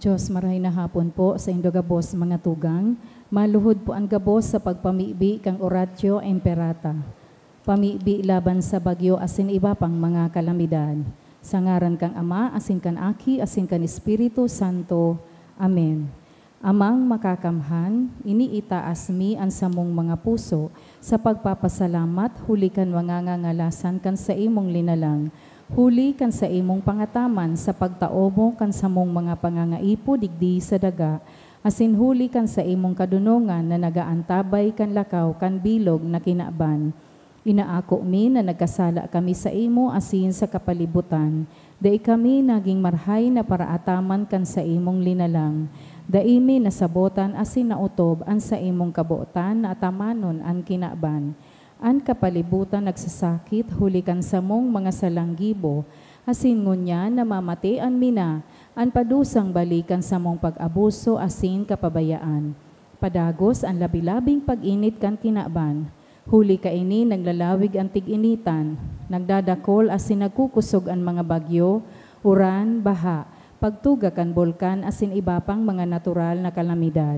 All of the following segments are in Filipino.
Diyos, maray na hapon po sa indo gabos mga tugang, maluhod po ang gabos sa pagpamibi kang Oratio Imperata. Pamibi laban sa bagyo asin iba pang mga kalamidad. Sa ngaran kang Ama, asin kan Aki, asin kan Espiritu Santo. Amen. Amang makakamhan, iniitaas mi ang samong mga puso sa pagpapasalamat, huli kan mangangangalasan kan sa imong linalang. Huli kan sa imong pangataman sa pagtaomo kan samong mga pangangaipo digdi sa daga. Asin huli kan sa imong kadunungan na nagaantabay kan lakaw kan bilog na kinaban. Inaako mi na nagkasala kami sa imo asin sa kapalibutan. Dai kami naging marhay na paraataman kan sa imong linalang. Daimi nasabotan asin nautob an sa imong kabuotan na atamanon an kinaban. An kapalibutan nagsasakit hulikan sa mong mga salanggibo. Asin ngunya namamatian mina an padusang balikan sa mong pag-abuso asin kapabayaan. Padagos ang labilabing pag-init kan kinaban. Huli kaini naglalawig ang tig-initan. Nagdadakol asin nagkukusog ang mga bagyo, uran, baha. Pagtuga kan bulkan asin iba pang mga natural na kalamidad.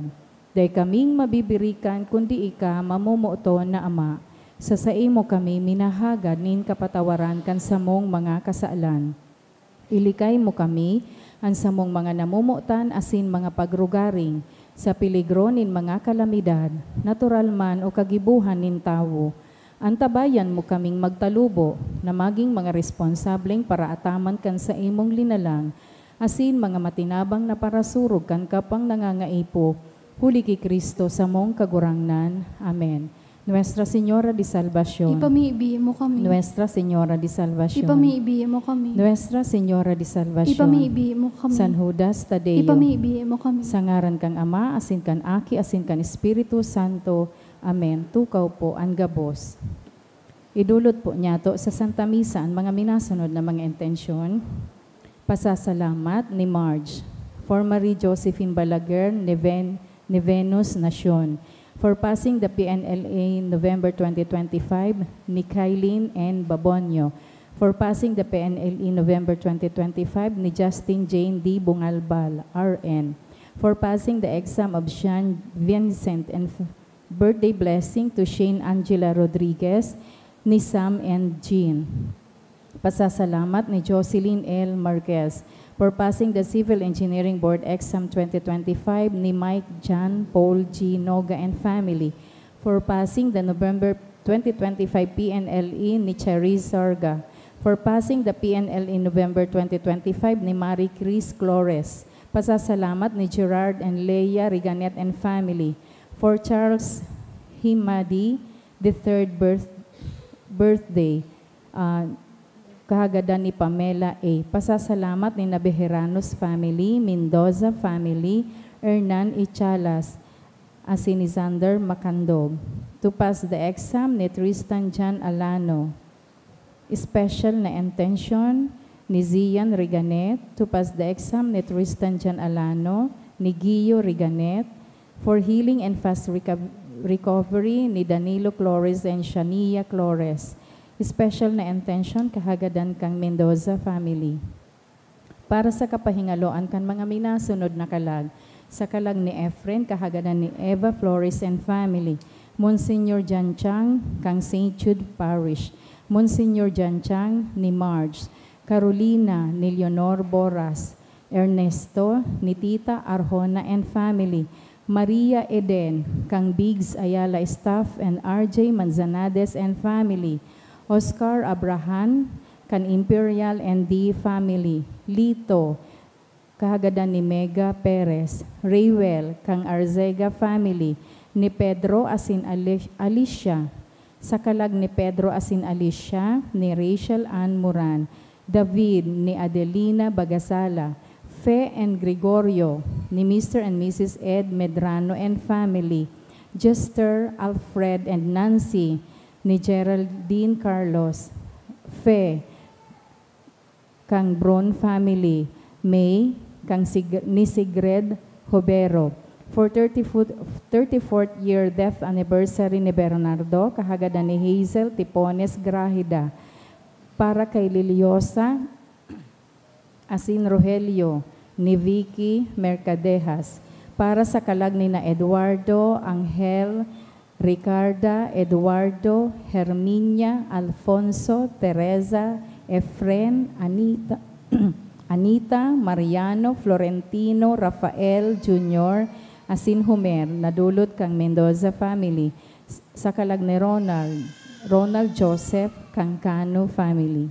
Day kaming mabibirikan kundi ika mamumuoton na Ama. Sa imo kami minahagad nin kapatawaran kan samong mga kasaalan. Ilikay mo kami ang samong mga namumuotan asin mga pagrugaring sa peligro nin mga kalamidad, natural man o kagibuhan nin tawo. Antabayan mo kaming magtalubo na maging mga responsableng para ataman kan sa imong linalang, asin mga matinabang na parasurog kan kapang nangangaipo, huli ki Kristo sa mong kagurangnan. Amen. Nuestra Señora de Salvación. Ipamiibi mo kami. Nuestra Señora de Salvación. Ipamiibi mo kami. Nuestra Señora de Salvación. Ipamiibi mo kami. San Judas Tadeo. Ipamiibi mo kami. Sa ngaran kang Ama, asin kan Aki, asin kan Espiritu Santo. Amen. Tukaw po ang gabos. Idulot po niya to sa Santa Misa ang mga minasunod na mga intensyon. Pasasalamat ni Marge. For Marie Josephine Balaguer, ni Venus Nacion. For passing the PNLA November 2025, ni Kylene N. Babonyo. For passing the PNLE November 2025, ni Justin Jane D. Bungalbal, RN. For passing the exam of Sean Vincent and birthday blessing to Shane Angela Rodriguez, ni Sam and Jean. Pasasalamat ni Jocelyn L. Marquez. For passing the Civil Engineering Board Exam 2025 ni Mike John Paul G. Noga and family. For passing the November 2025 PNLE ni Cherise Sarga. For passing the PNLE November 2025 ni Marie Chris Flores. Pasasalamat ni Gerard and Leia Riganet and family. For Charles Himadi, the third birthday, kahagadan ni Pamela A. Pasasalamat ni Nabeheranos family, Mendoza family, Hernan Ichalas, asin ni Zander Macandog. To pass the exam ni Tristan Jan Alano. Special na intention ni Zian Riganet. To pass the exam ni Tristan Jan Alano, ni Gio Riganet. For healing and fast recovery ni Danilo Flores and Shania Flores. Special na intention kahagadan kang Mendoza family. Para sa kapahingaloan kan mga minasunod na kalag, sa kalag ni Efren kahagadan ni Eva Flores and family, Monsignor Jan Chang kang St. Jude Parish, Monsignor Jan Chang ni Marge, Carolina ni Leonor Boras, Ernesto ni Tita Arjona and family, Maria Eden kang Biggs Ayala staff and RJ Manzanades and family, Oscar Abrahan, kan Imperial and D family, Lito, kahagadan ni Mega Perez, Raywell, kang Arzega family, ni Pedro asin Alicia, sa kalag ni Pedro asin Alicia, ni Rachel Ann Moran, David, ni Adelina Bagasala, Fe and Gregorio, ni Mr. and Mrs. Ed Medrano and family, Jester, Alfred and Nancy, ni Geraldine Carlos, Fe, kang Bron family, May, kang ni Sigred Hobero. For 34th year death anniversary ni Bernardo, kahagadan ni Hazel Tipones Grahida. Para kay Liliosa, asin Rogelio, ni Vicky Mercadejas, para sa kalag ni na Eduardo, Angel, Ricarda, Eduardo, Herminia, Alfonso, Teresa, Efren, Anita, Anita, Mariano, Florentino, Rafael Jr., asin Homer, nadulot kang Mendoza family, sa kalag ni Ronald Joseph, Cancano family.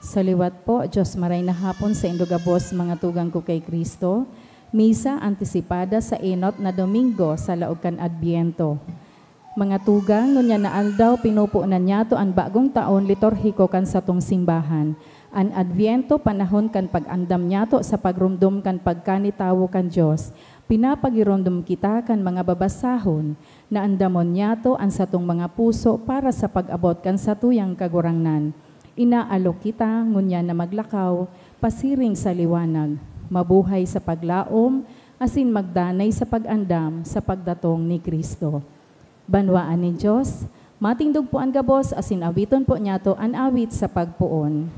Saliwat po, Diyos maray na hapon sa indugabos mga tugang ko kay Kristo. Misa antisipada sa enot na Domingo sa laog kan Adbiento. Mga tugang, nunya na aldaw pinupunan niya to ang bagong taon liturhiko kan satong simbahan. An Adbiento panahon kan pag-andam niya to sa pagrumdum kan pagkanitawo kan Diyos. Pinapagirumdum kita kan mga babasahon na andamon niya to ang satong mga puso para sa pag-abot kan satuyang kagurangnan. Inaalok kita, ngunya na maglakaw, pasiring sa liwanag, mabuhay sa paglaom, asin magdanay sa pag-andam sa pagdatong ni Kristo. Banwaan ni Diyos, matingdog po ang gabos, asin awiton po niya to an awit sa pagpuon.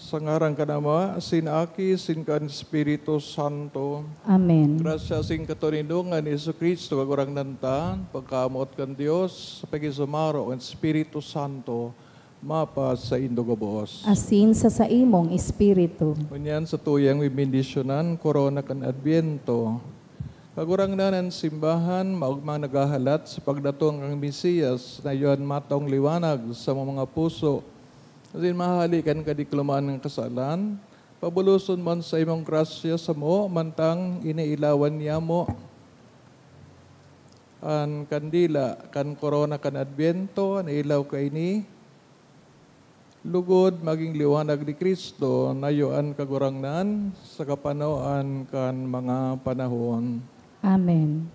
Sa ngaran ka nama, sin Aki, sin kan Espiritu Santo. Amen. Grasya sin katunindungan ni Jesu Cristo, kagurang nantan, pagkamot kan Dios, sa pagisumaro kan Espiritu Santo, mapa sa indogabos. Asin sa saimong espiritu. Kunyan sa tuyang bibindisyonan, korona kan Adbiento. Kagurang nanan simbahan, maugmang nagahalat sa pagdatong ang Mesiyas na iyon matong liwanag sa mga puso. Asin mahalikan ka diklumaan ng kasalan, pabuluson man sa imong grasya sa mo, mantang iniilawan niya mo. An kandila, kan korona kan Adbiento, nailaw ka ini, lugod maging liwanag ni Kristo, nayuan kagurangnan sa kapanoan kan mga panahon. Amen.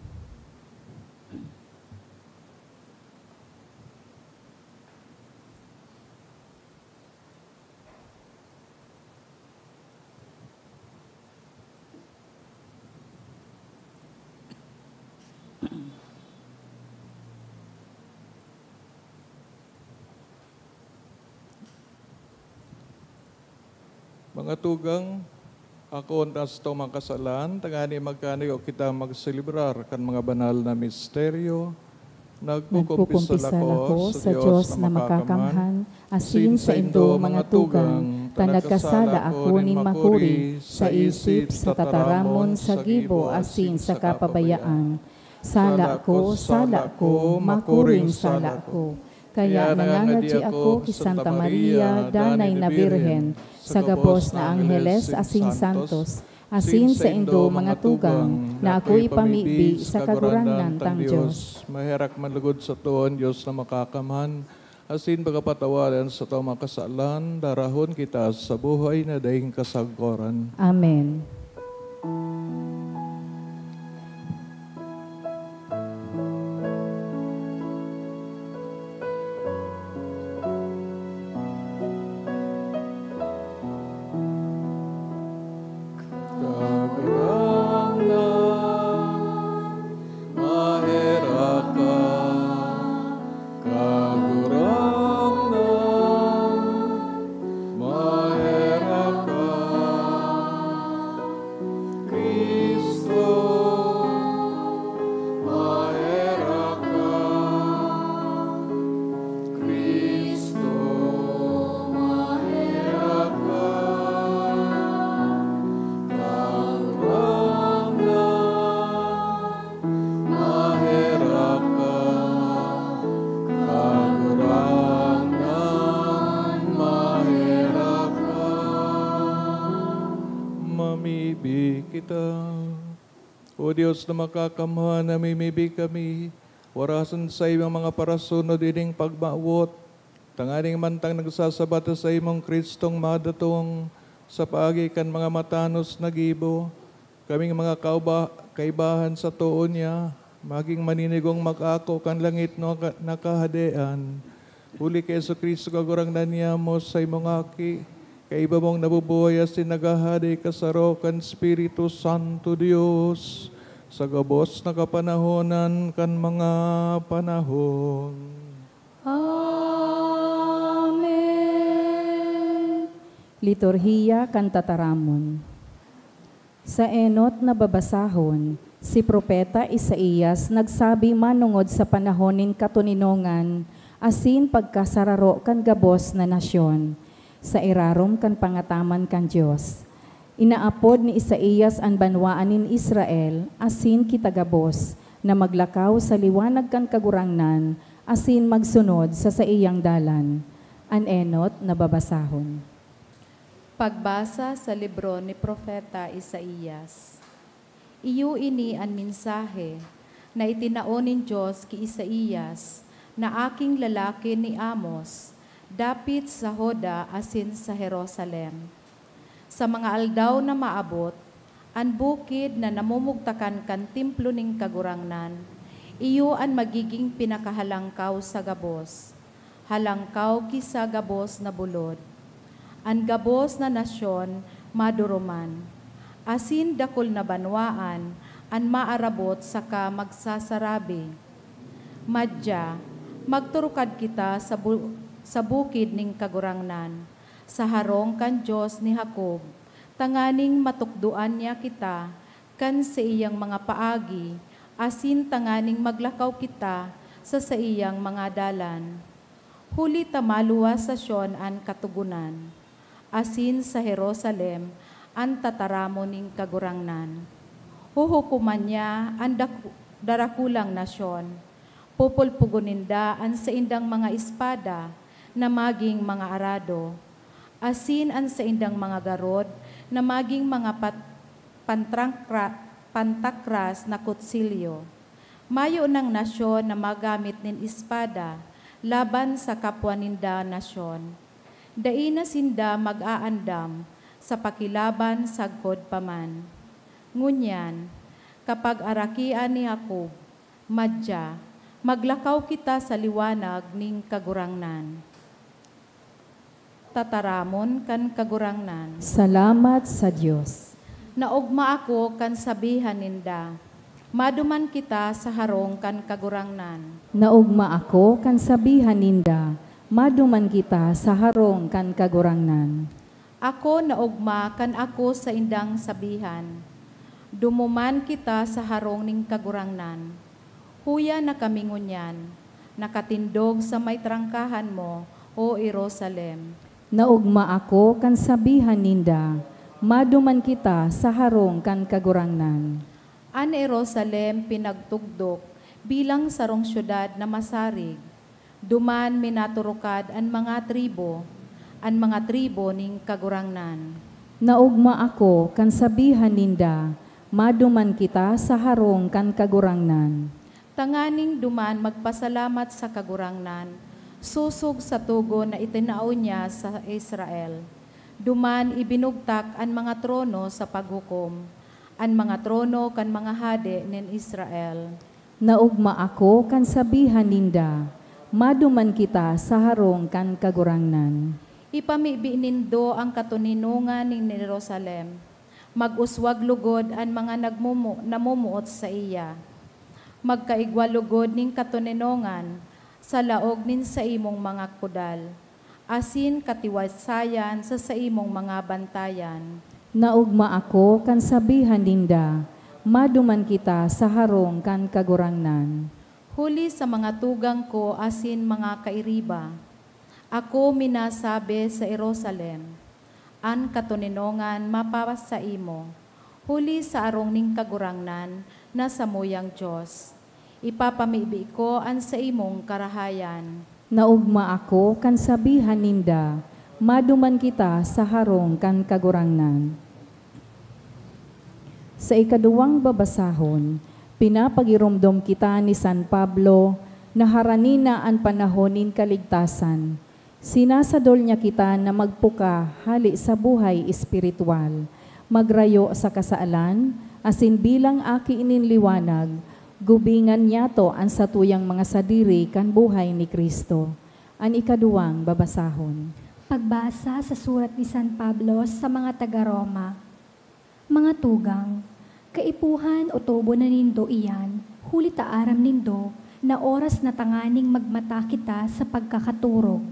Mga tugang, ako tas ito makasalan, tagani magkano kita magselebrar kan mga banal na misteryo. Nagpukumpisal ako sa Diyos na makakamhan, asin sa indo mga tugang, tanagkasala ako ni makuri, sa isip, sa tataramon, sa gibo, asin sa kapabayaan. Sala ko, makuring sala ko. Kaya nangangadi ako kay Santa Maria, danay na Birhen, sa gabos na Angeles, asin santos, asin sa indo mga tugang, na ako'y pamibi sa kagurangan tang Diyos. Maherak manlugod sa tuon, Diyos na makakamhan, asin bagapatawaran sa tao makasalan, darahon kita sa buhay na daing kasagkoran. Amen. kita. O Diyos na makakamha na mimibi kami, warasan sa imong mga parasunod ining pagmaawot, tanganing mantang nagsasabata sa imong Kristong madatong sa paagikan mga matanos na gibo, kaming mga kaibahan sa tuon niya, maging maninigong makako kan langit no nakahadean. Huli kay Yesu Kristo kagurangnan niya mo sa imong aki, kaiba mong nabubuhay as nagahadi kasaro kan Espiritu Santo Dios, sa gabos na kapanahonan kan mga panahon. Amen. Liturhiya kan tataramon. Sa enot na babasahon, si Propeta Isaías nagsabi manungod sa panahonin katuninongan, asin pagkasararo kan gabos na nasyon, sa irarom kan pangataman kan Diyos. Inaapod ni Isaías ang banwaan nin Israel, asin kitagabos, na maglakaw sa liwanag kan kagurangnan, asin magsunod sa iyang dalan. An enot na babasahon. Pagbasa sa libro ni Propeta Isaías. Iyo ini ang mensahe na itinaon nin Diyos ki Isaías, na aking lalaki ni Amos, dapit sa Hoda asin sa Jerusalem. Sa mga aldaw na maabot, ang bukid na namumugtakan kan templo ning kagurangnan, iyo ang magiging pinakahalangkaw sa gabos, halangkaw kisa gabos na bulod. Ang gabos na nasyon maduruman, asin dakol na banwaan, ang maarabot saka magsasarabi. Madya, magturukad kita sa bukid ning kagurangnan, sa harong kan Diyos ni Jacob, tanganing matukduan niya kita, kan sa iyang mga paagi, asin tanganing maglakaw kita sa iyang mga dalan. Huli tamaluwa sa Sion an katugunan, asin sa Jerusalem ang tataramo ning kagurangnan. Huhukuman niya ang darakulang nasyon, pupulpuguninda ang sa indang mga espada na maging mga arado, asin ang sa indang mga garod na maging mga pantakras na kutsilyo. Mayo ng nasyon na magamit nin espada laban sa kapwa ninda nasyon. Daina sinda mag-aandam sa pakilaban sagkod paman. Ngunyan, kapag arakian ni Jacob, madya, maglakaw kita sa liwanag ning kagurangnan. Tataramon kan kagurangnan. Salamat sa Diyos. Naugma ako kan sabihan ninda, maduman kita sa harong kan kagurangnan. Naugma ako kan sabihan ninda, maduman kita sa harong kan kagurangnan. Ako naugma kan ako sa indang sabihan, dumuman kita sa harong ning kagurangnan. Huya na kami ngunyan, nakatindog sa may trangkahan mo, o Jerusalem. Naugma ako kan sabihan ninda, maduman kita sa harong kan kagurangnan. An Jerusalem pinagtugdok bilang sarong syudad na masarig. Duman minaturukad ang mga tribo ning kagurangnan. Naugma ako kan sabihan ninda, maduman kita sa harong kan kagurangnan. Tanganing duman magpasalamat sa kagurangnan, susog sa tugo na itinao niya sa Israel. Duman ibinugtak ang mga trono sa paghukom, ang mga trono kan mga hade nin Israel. Naugma ako kan sabihan ninda, maduman kita sa harong kan kagurangnan. Ipamibi nindo ang katuninungan ning Jerusalem. Mag-uswag lugod ang mga namumuot sa iya. Magkaigwalugod ning katuninungan sa laog nin sa imong mga kudal. Asin katiwasayan sa imong mga bantayan. Naugma ako kan sabihan ninda, maduman kita sa harong kan kagurangnan. Huli sa mga tugang ko asin mga kairiba, ako minasabi sa Jerusalem, an katuninongan mapawas sa imo, huli sa arong ning kagurangnan na samuyang Diyos. Ipapamibi ko an sa imong karahayan. Naugma ako kan sabihan ninda, maduman kita sa harong kan kagurangnan. Sa ikaduwang babasahon, pinapagirumdom kita ni San Pablo na haranina ang panahonin kaligtasan. Sinasadol niya kita na magpuka hali sa buhay espiritual, magrayo sa kasaalan, asin bilang aki ininliwanag, gubingan niya to ang satuyang mga sadiri kan buhay ni Kristo. Ang ikaduwang babasahon. Pagbasa sa surat ni San Pablo sa mga taga-Roma. Mga tugang, kaipuhan o tubo na nindo iyan, huli taaram nindo, na oras na tanganing magmata kita sa pagkakaturog.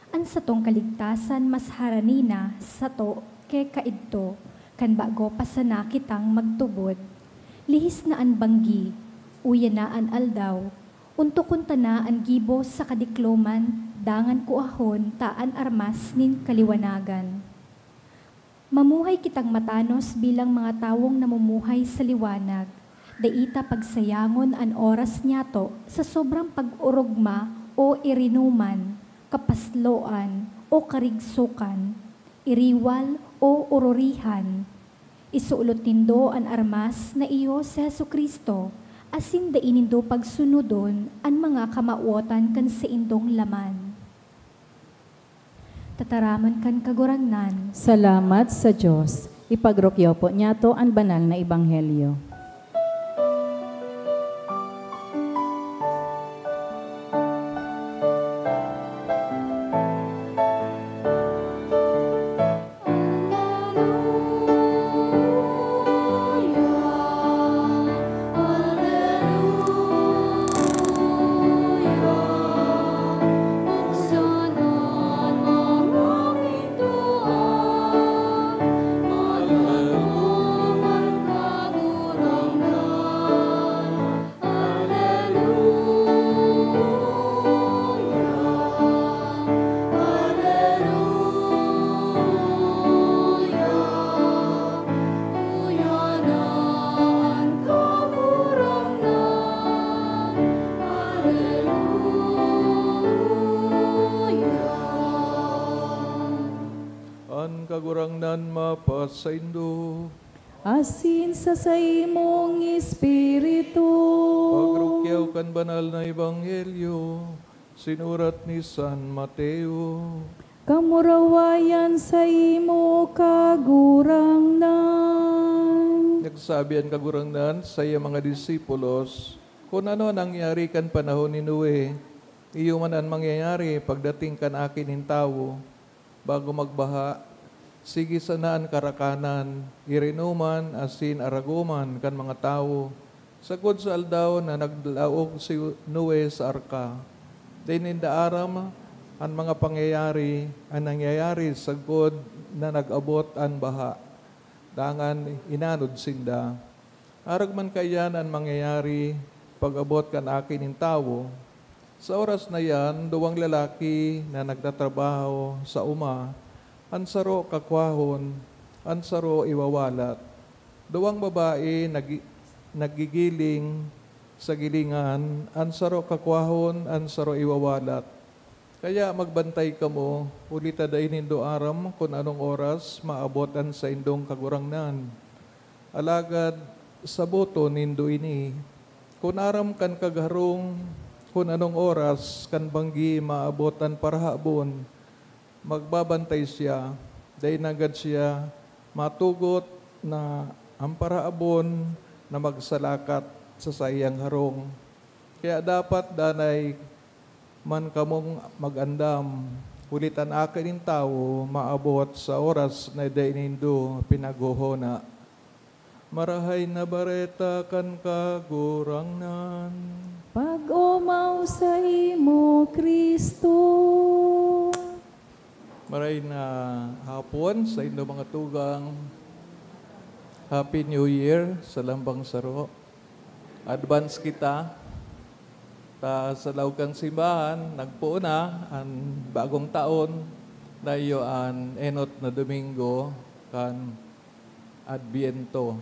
An satong kaligtasan mas haranina sa to ke kaidto, kan bago pa sana kitang magtubod. Lihis na an banggi, uya na an aldaw, untukon na an gibo sa kadikloman, dangan kuahon taan armas nin kaliwanagan. Mamuhay kitang matanos bilang mga tawong namumuhay sa liwanag, daita pagsayangon an oras niyato sa sobrang pag-urugma o irinuman, kapasloan o karigsukan, iriwal o ururihan. Isuulot nindo an armas na iyo sa Jesucristo, asin dainindo pagsunodon an mga kamauotan kan sa indong laman. Tataramon kan kagurangnan. Salamat sa Diyos. Ipagrokyo po niya to ang banal na ebanghelyo. Kagurangnan mapasaindo. Asin sa imong espiritu. Pagrukyaw kan banal na ebanghelyo, sinurat ni San Mateo. Kamurawayan sa imo kagurangnan. Nagsabi ang kagurangnan sa iya mga disipulos, kung ano nangyari kan panahon ni Noe, iyo man ang mangyayari pagdating kan akin in tao, bago magbaha, sige sanaan karakanan, irinuman, asin, araguman, kan mga tao. Sagod sa aldaw na naglaog si Noe sa arka. Dininda aram, ang mga pangyayari, ang nangyayari sagod na nag-abot ang baha. Dangan inanod sinda. Arag man kayan ang mangyayari, pag-abot kan akin in tao. Sa oras na yan, duwang lalaki na nagtatrabaho sa uma, ansaro kakwahon, ansaro iwawalat. Duwang babae nagigiling sa gilingan, ansaro kakwahon, ansaro iwawalat. Kaya magbantay ka mo, ulita day nindo aram kung anong oras maabotan sa indong kagurangnan. Alagad sa boto nindo ini, kung aram kan kagharong, kung anong oras kan banggi maabotan parhabon, magbabantay siya, dahil nagad siya matugot na ang paraabon na magsalakat sa sayang harong. Kaya dapat danay man kamong magandam, ulitan akin in tao, maabot sa oras na dainindo pinaguhona. Marahay na bareta kan kagurangnan. Pag-umaw sa imo, Kristo. Maray na hapon sa inyong mga tugang. Happy New Year sa Lambang Saro. Advance kita. Sa Laukang Simbahan, nagpuuna ang bagong taon na iyo ang enot na Domingo kan Adviento.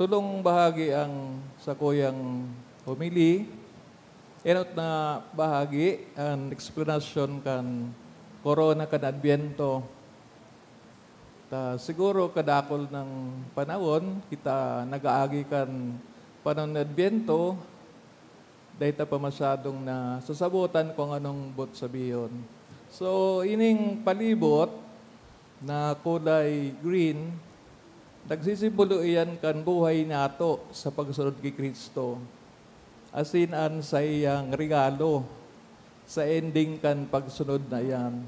Tulong bahagi ang sa kuyang homily. Enot na bahagi ang explanation kan Corona kan Adviento. Siguro kadakol ng panahon, kita nag-aagi kan panahon ng Adbyento, dahil pa masyadong na sasabutan kung anong bot sabiyon. So, ining palibot na kulay green, nagsisimbolo iyan kan buhay nato sa pagsunod kay Kristo. As in, sa iyang regalo sa ending kan pagsunod na iyan.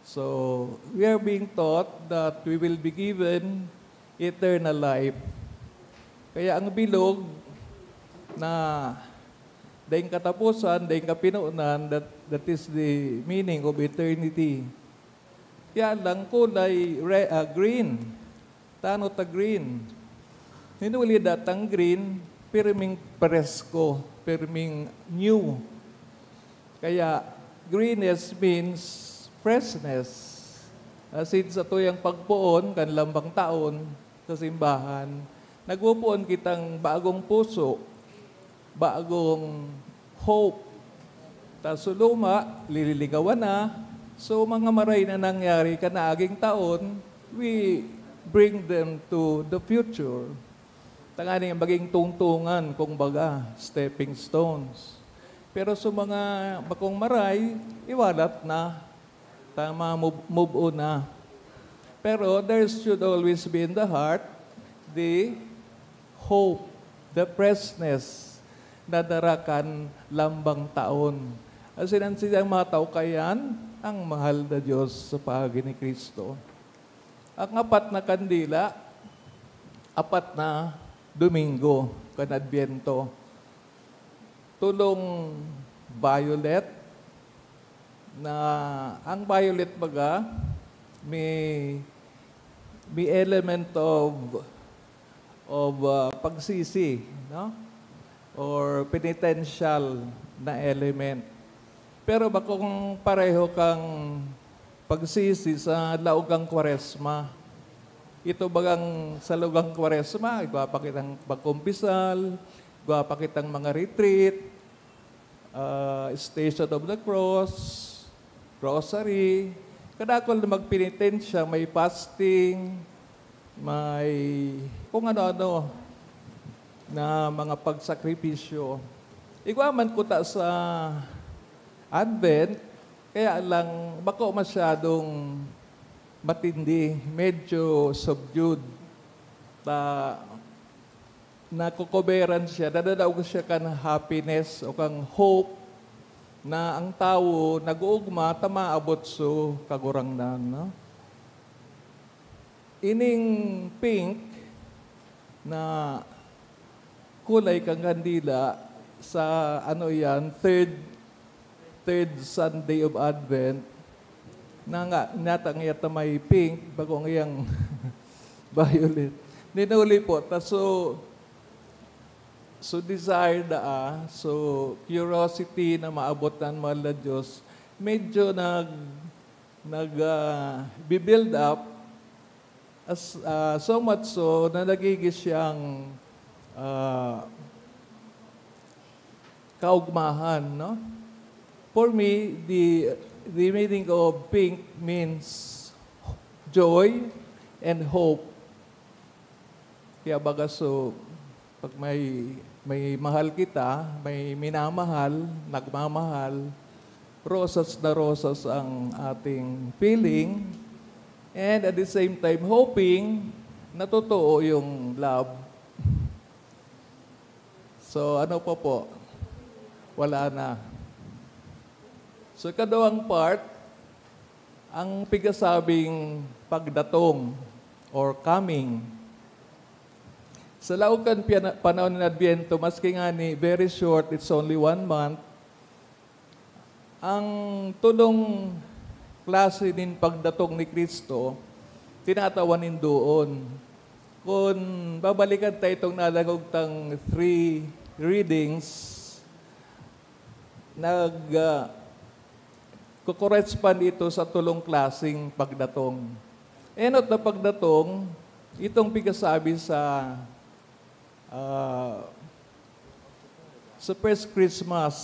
So, we are being taught that we will be given eternal life. Kaya ang bilog na dahil katapusan, dahil kapinuunan, that is the meaning of eternity. Kaya lang kulay green. Tano ta green. Hinuli datang green, pirming presko, pirming new. Kaya greenness means freshness. As in sa tuyang pagpuon, kan lambang taon sa simbahan, nagpupuon kitang bagong puso, bagong hope. Taso luma, lililigawan na. So mga maray na nangyari kanaaging taon, we bring them to the future. Tanganing maging tungtungan, kung baga, stepping stones. Pero sa mga bakong maray, iwalat na. Tama, move on na. Pero there should always be in the heart the hope, the freshness na darakan lambang taon. As in, ang mga tao kayan, ang mahal na Diyos sa pagi ni Kristo. Ang apat na kandila, apat na Domingo, kan Adbyento. Tulong violet, na ang violet baga, may element of pagsisi, no? Or penitential na element. Pero bakong pareho kang pagsisi sa laugang Kwaresma. Ito bagang sa laugang Kwaresma, igwapakitang pagkumpisal, igwapakitang mga retreat, Station of the Cross, Rosary. Kadakol na magpenitensya, may fasting, may kung ano-ano na mga pagsakripisyo. Igwaman ko ta sa Advent, kaya lang bako masyadong matindi, medyo subdued. Nakukoberan siya, dadadaog siya kan happiness o kang hope na ang tao nag-uugma, tamaabot so kagurangnan. No? Ining pink na kulay kang kandila sa ano yan, third Sunday of Advent, na nga, natang yata may pink, bagong iyang violet. Ninuli po, so desire so curiosity na maabotan mahal na Diyos, medyo build up, as, so much so na nagigis siyang kaugmahan, no? For me, the meaning of pink means joy and hope. Kaya baga so, pag may mahal kita, may minamahal, nagmamahal, rosas na rosas ang ating feeling, and at the same time, hoping na totoo yung love. So, ano po? Wala na. So, kadawang part, ang pigasabing pagdatong or coming. Sa laukan panahon ng Adbyento, maski nga ni very short, it's only 1 month, ang tulong klase din pagdatong ni Kristo, tinatawanin doon. Kung babalikan tayo itong nalagog tang 3 readings, kukorespond ito sa tulong klaseng pagdatong. Enot na pagdatong, itong pigasabi sa first Christmas,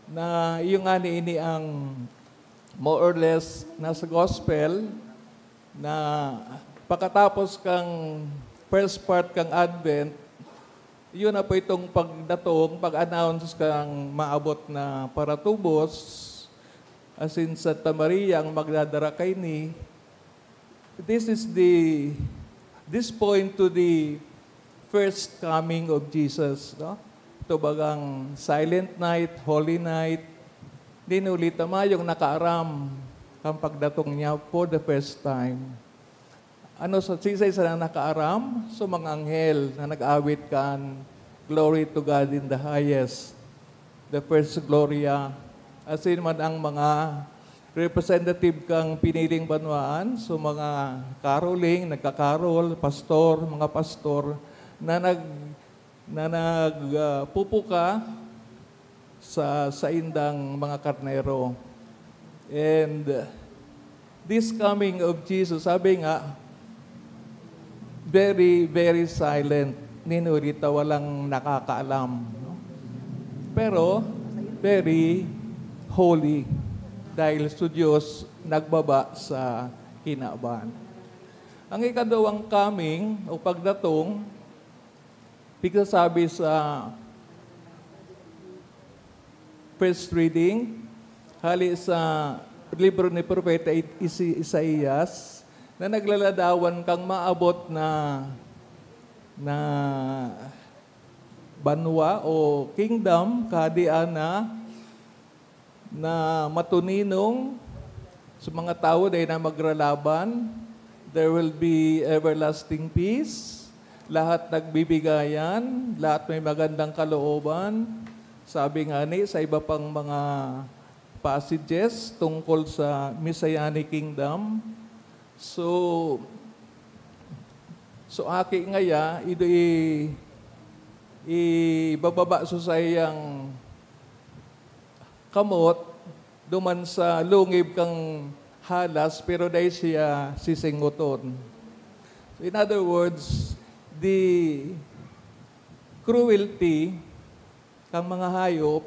na yung ani ini ang more or less nasa gospel, na pagkatapos kang first part kang Advent, yun na po itong pag-announce kang maabot na paratubos, as in Santa Maria ang magdadara kay ni. This point to the first coming of Jesus, no? Ito bagang silent night, holy night, dinulit yung nakaaram kang pagdatong niya for the first time. Ano sa sisay sa nakaaram? So mga anghel na nag-awit kan, glory to God in the highest. The first Gloria. As in man ang mga representative kang piniling banwaan, so mga caroling, nagkakarol, mga pastor, na nagpupuka sa indang mga karnero. And this coming of Jesus, sabi nga, very, very silent. Ninurita, walang nakakaalam. No? Pero, very holy. Dahil sa Diyos, nagbaba sa kinaban. Ang ikadawang coming, o pagdatong, sabi sa first reading, hali sa libro ni Propeta Isaías, na naglaladawan kang maabot na banwa o kingdom, kahadian na matuninong sa mga tao dahil na magralaban. There will be everlasting peace. Lahat nagbibigayan, lahat may magandang kalooban. Sabi nga ni sa iba pang mga passages tungkol sa Messianic Kingdom. So aki ngaya, ibababa sa iyang kamot, duman sa lungib kang halas, pero dahil siya sisinguton. So in other words, the cruelty kang mga hayop,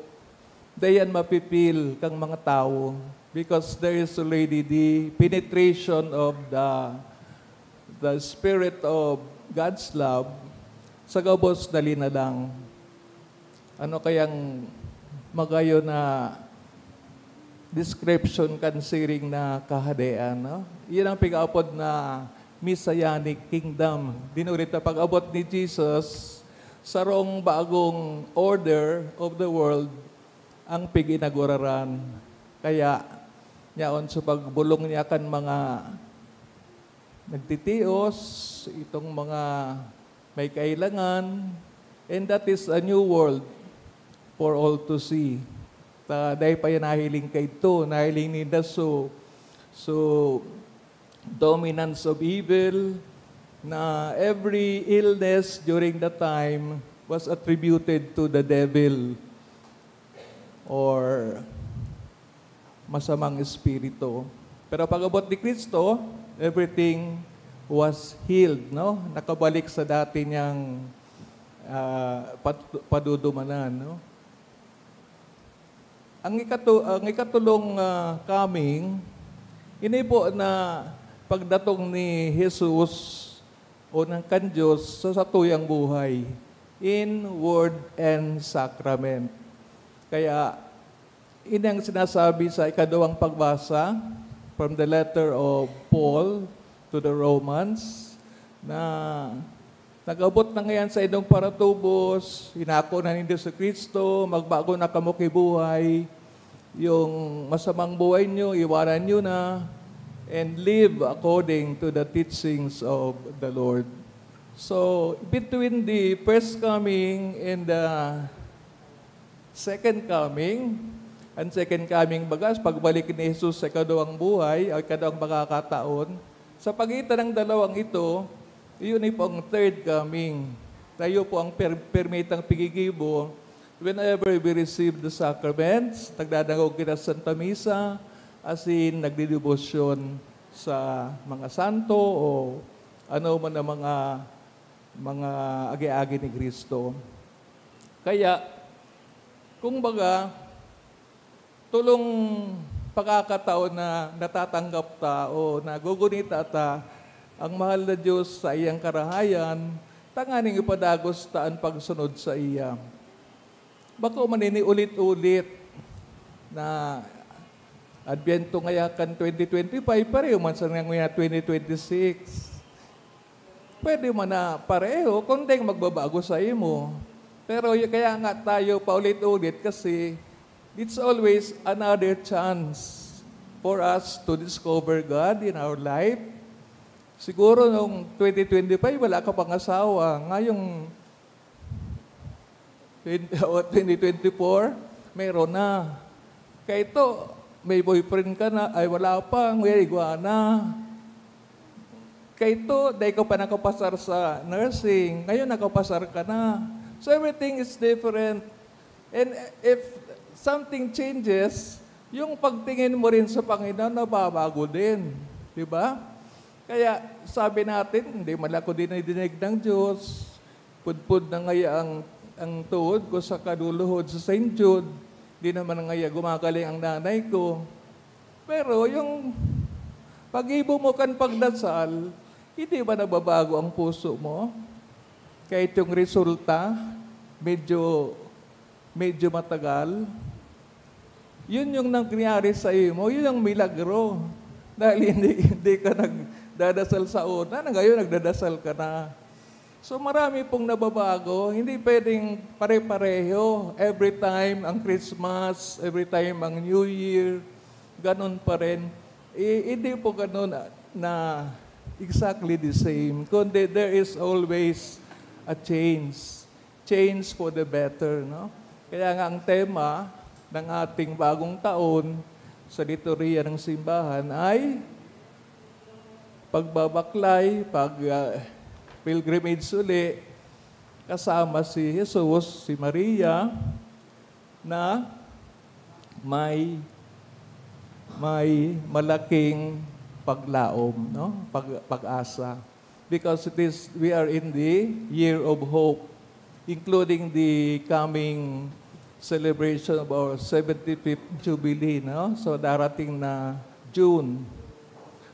dayan mapipil kang mga tao because there is already the penetration of the spirit of God's love sa gabos dali na lang. Ano kayang magayo na description considering na kahadian, no? Iyan ang pag-apod na Messianic Kingdom. Dinulit na pag-abot ni Jesus sa rong bagong order of the world ang pig-inaguraran. Kaya, yaon sa pagbulong niya kan mga nagtitios, itong mga may kailangan, and that is a new world for all to see. Dahil pa yan nahiling kay ito, nahiling nila so dominance of evil, na every illness during that time was attributed to the devil or masamang espiritu. Pero pag-abot ni Kristo, everything was healed, no? Nakabalik sa dati niyang padudumanan, no? Ang ikatulong coming, ini po na pagdatong ni Jesus o ng Diyos sa satuyang buhay in word and sacrament. Kaya, ini ang sinasabi sa ikadawang pagbasa from the letter of Paul to the Romans na nag-abot na ngayon sa inyong paratubos, hinako na ni Diyos sa Kristo, magbago na kamo kay buhay, yung masamang buhay nyo, iwanan nyo na, and live according to the teachings of the Lord. So, between the first coming and the second coming, bagas, pagbalik ni Jesus sa ikadawang buhay, o ikadawang pagkakataon, sa pagitan ng dalawang ito, yun po ang third coming. Tayo po ang permitang pigigibo. Whenever we receive the sacraments, nagdadangog kita sa Santa Misa, as in nagdidebosyon sa mga santo o ano man ang mga agi-agi ni Kristo. Kaya, kung baga, tulong pagkakataon na natatanggap ta o nagugunita ta ang mahal na Diyos sa iyang karahayan, tanganing ipadagos ta ang pagsunod sa iya. Bako manini ulit-ulit na Adbyento ngayakan 2025, pareho man sa ngayon 2026. Pwede man na pareho, kundi magbabago sa imo. Pero kaya nga tayo paulit-ulit kasi it's always another chance for us to discover God in our life. Siguro noong 2025, wala ka pang asawa. Ngayong 2024, mayroon na. Kaya ito, may boyfriend ka na, ay wala pa, may iguana. Kaya ito, dahil ka pa nakapasar sa nursing, ngayon nakapasar ka na. So everything is different. And if something changes, yung pagtingin mo rin sa Panginoon, nababago din. Di ba? Kaya sabi natin, hindi man ako dinidinig ng Diyos, pudpud na ngaya ang tuhod ko sa kaduluhod sa St. Jude, di naman ngaya gumagaling ang nanay ko. Pero yung pag-ibo mo kan pagdasal, hindi ba nababago ang puso mo? Kahit yung resulta, medyo matagal. Yun yung nangyari sa iyo, yun ang milagro. Dahil hindi ka nagdadasal sa una, ngayon nagdadasal ka na. So marami pong nababago, hindi pwedeng pare-pareho. Every time ang Christmas, every time ang New Year, ganun pa rin. Hindi po ganun na exactly the same. Kundi there is always a change. Change for the better, no? Kaya nga ang tema ng ating bagong taon sa liturhiya ng simbahan ay pagbabaklay, pilgrimage uli, kasama si Jesus, si Maria, na may malaking paglaom, no? Pag-asa. Because we are in the year of hope, including the coming celebration of our 75th Jubilee, no? So darating na June.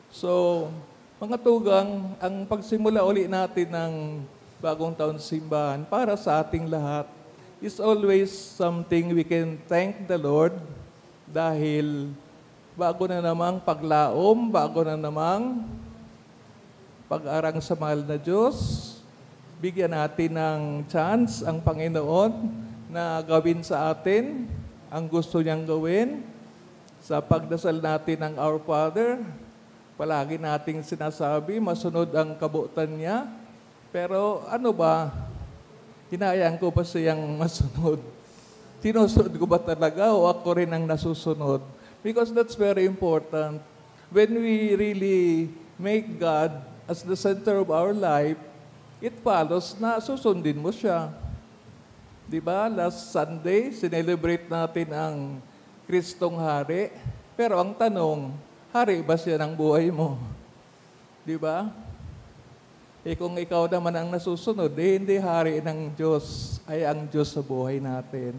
So, mga tugang, ang pagsimula uli natin ng bagong taon simbahan para sa ating lahat is always something we can thank the Lord dahil bago na namang paglaom, bago na namang pag-arang sa mahal na Diyos, bigyan natin ng chance ang Panginoon na gawin sa atin ang gusto niyang gawin sa pagdasal natin ng Our Father. Palagi nating sinasabi, masunod ang kabuutan niya. Pero ano ba, hinayaan ko pa siyang masunod? Sinusunod ko ba talaga o ako rin ang nasusunod? Because that's very important. When we really make God as the center of our life, it follows na susundin mo siya. Di ba? Last Sunday, sinelebrate natin ang Kristong Hari. Pero ang tanong, hari ba siya ng buhay mo? Di ba? Kung ikaw naman ang nasusunod, hindi hari ng Diyos, ay ang Diyos sa buhay natin.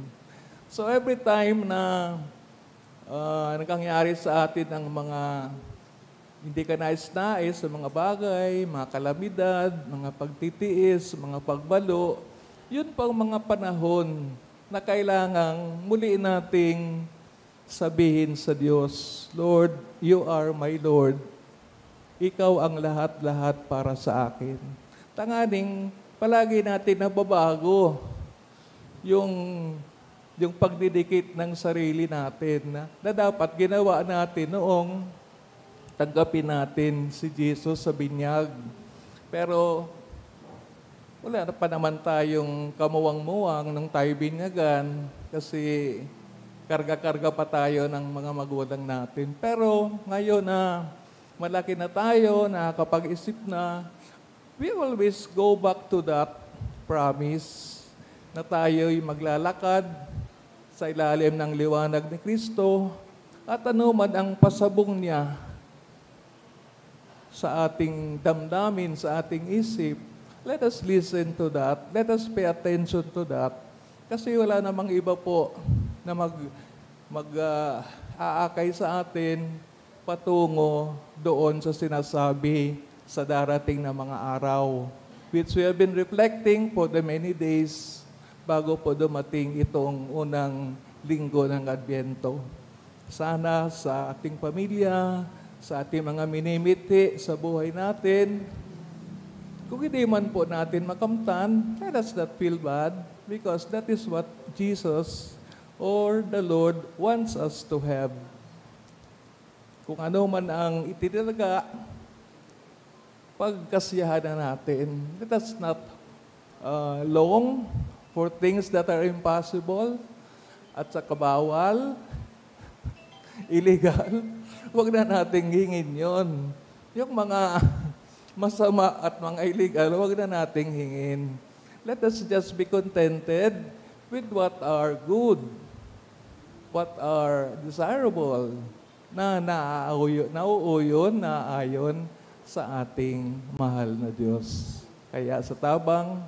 So every time na nangyayari sa atin ang mga hindi ka nais-nais sa mga bagay, mga kalamidad, mga pagtitiis, mga pagbalo, yun pang mga panahon na kailangang muli nating sabihin sa Diyos, Lord, You are my Lord. Ikaw ang lahat-lahat para sa akin. Tanganing palagi natin nababago yung pagdidikit ng sarili natin na dapat ginawa natin noong tanggapin natin si Jesus sa binyag. Pero wala na pa naman tayong kamuwang-muwang nung tayo binyagan kasi karga-karga pa tayo ng mga magulang natin. Pero ngayon na malaki na tayo, nakakapag-isip na, we always go back to that promise na tayo'y maglalakad sa ilalim ng liwanag ni Kristo at anuman ang pasabong niya sa ating damdamin, sa ating isip, let us listen to that. Let us pay attention to that. Kasi wala namang iba po na aakay sa atin patungo doon sa sinasabi sa darating na mga araw, which we have been reflecting for the many days bago po dumating itong unang linggo ng Adbyento. Sana sa ating pamilya, sa ating mga minimiti sa buhay natin, kung hindi man po natin makamtan, let us not feel bad because that is what Jesus or the Lord wants us to have. Kung ano man ang itinalaga, pagkasiyahan na natin. Let us not long for things that are impossible at sa kabawal, illegal. Huwag na nating hingin yon. Yung mga masama at mga illegal, huwag na nating hingin. Let us just be contented with what are good, what are desirable, na nauuyon, naayon sa ating mahal na Diyos. Kaya sa tabang,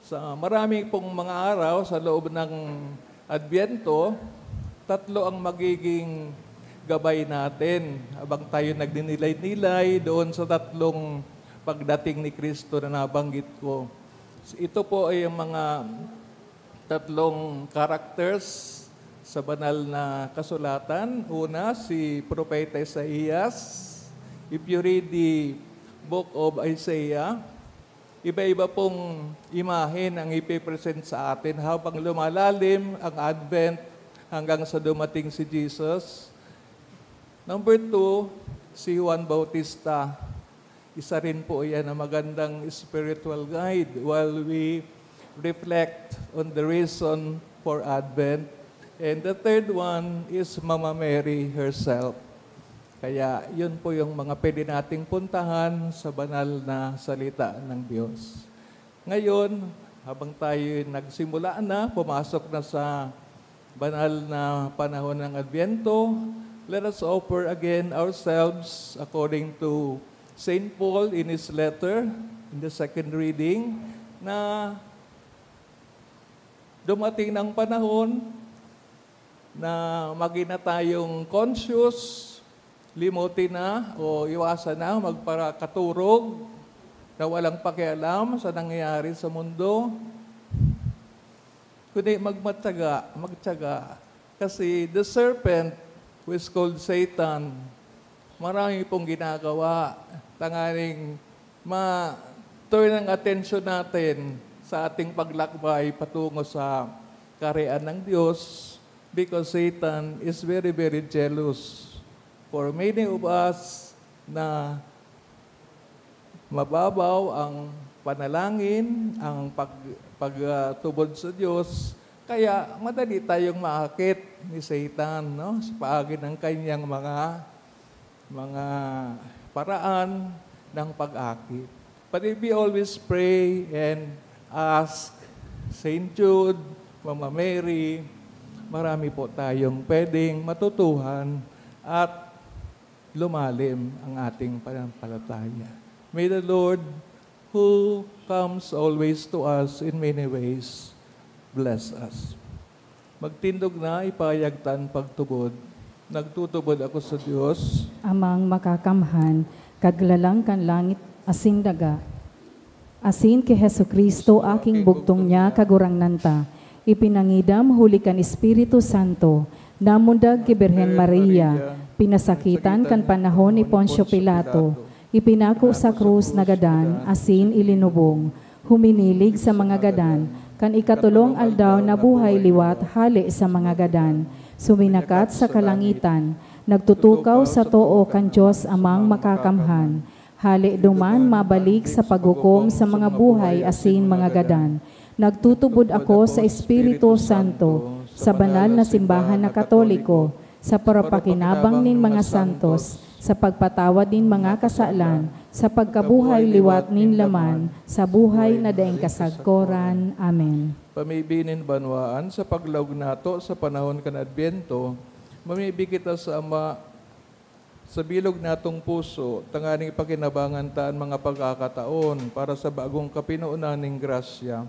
sa marami pong mga araw sa loob ng Adbyento, 3 ang magiging gabay natin habang tayo nagninilay-nilay doon sa 3 pagdating ni Kristo na nabanggit ko. Ito po ay ang mga 3 characters sa banal na kasulatan. Una, si Propeta Isaías. If you read the book of Isaiah, iba-iba pong imahen ang ipipresent sa atin habang lumalalim ang Advent hanggang sa dumating si Jesus. Number 2, si Juan Bautista. Isa rin po yan na magandang spiritual guide while we reflect on the reason for Advent. And the 3rd one is Mama Mary herself. Kaya yun po yung mga pwede nating puntahan sa banal na salita ng Diyos. Ngayon, habang tayo nagsimula na, pumasok na sa banal na panahon ng Adbyento, let us offer again ourselves according to St. Paul in his letter, in the 2nd reading, na dumating ng panahon na maging na tayong conscious, limutin na o iwasan na magparakaturog na walang pakialam sa nangyayari sa mundo. Kundi magtyaga. Kasi the serpent, who is called Satan, marami pong ginagawa. Tanganing ma-turn ang attention natin sa ating paglakbay patungo sa kaharian ng Diyos because Satan is very, very jealous. For many of us na mababaw ang panalangin, ang pagtubod sa Diyos, kaya madali tayong maakit ni Satan, no? Sa paagi ng kanyang mga paraan ng pag-akit. But if we always pray and ask St. Jude, Mama Mary, marami po tayong pwedeng matutuhan at lumalim ang ating pananampalataya. May the Lord, who comes always to us in many ways, bless us. Magtindog na, ipayagtan pagtubod. Nagtutubod ako sa Diyos, Amang makakamhan, kaglalang kan langit asin daga. Asin ki Hesu Kristo aking bugtong niya kagurang nanta. Ipinangidam huli kan Espiritu Santo, namundag ki Birhen Maria, pinasakitan kan panahon ni Poncio Pilato, ipinako sa krus na gadan, asin ilinubong, huminilig sa mga gadan, kan ikatulong aldaw na buhay liwat hali sa mga gadan, suminakat sa kalangitan, nagtutukaw sa too kan Diyos amang makakamhan, hali duman mabalik sa paghukom sa mga buhay asin mga gadan. Nagtutubod ako sa Espiritu Santo, sa banal na simbahan na Katoliko, sa parapakinabang nin mga santos, sa pagpatawad nin mga kasalan, sa pagkabuhay liwat nin laman, sa buhay na daing kasagkoran. Amen. pamibinin banwaan sa paglaog nato sa panahon kan Adbyento, mamibi kita sa Ama sa bilog natong puso, tanganing pakinabangan taan mga pagkakataon para sa bagong kapinuunan ng grasya.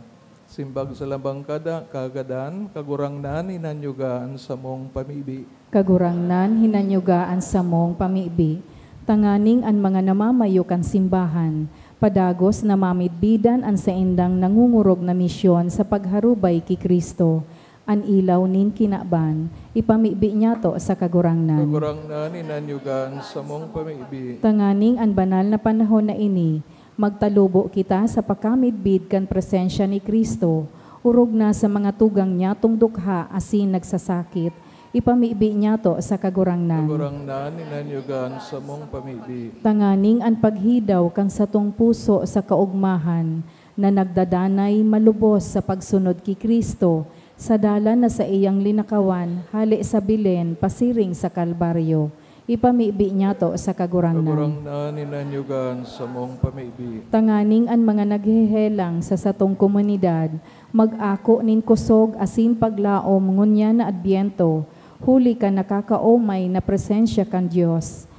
Simbag sa lambang kagadan, kagurangnan, inanyugaan sa mong pamibi. Kagurangnan, hinanyugaan sa mong pamibi. Tanganing an mga namamayo kan simbahan, padagos na mamidbidan an sa indang nangungurog na misyon sa pagharubay ki Kristo. An ilaw nin kinaban, ipamibi niya to sa kagurangnan. Kagurangnan, inanyugaan sa mong pamibi. Tanganing an banal na panahon na ini, magtalubo kita sa pakamidbid kan presensya ni Kristo, urog na sa mga tugang niya tung dukha asin nagsasakit, ipamibi niya to sa kagurangnan. Kagurangnan, inanyugaan sa mong pamibi. Tanganing an paghidaw kan satong puso sa kaugmahan, na nagdadanay malubos sa pagsunod ki Kristo, sa dalan na sa iyang linakawan, hali sa bilen, pasiring sa Kalbaryo. Ipamibi niya to sa kagurangnan. Kagurangnan, inanyugaan sa mong pamibi. Tanganing an mga naghehelang sa satong komunidad, mag-ako nin kusog asin paglaom ngunya na adbyento, huli ka nakakaomay na presensya kan Diyos.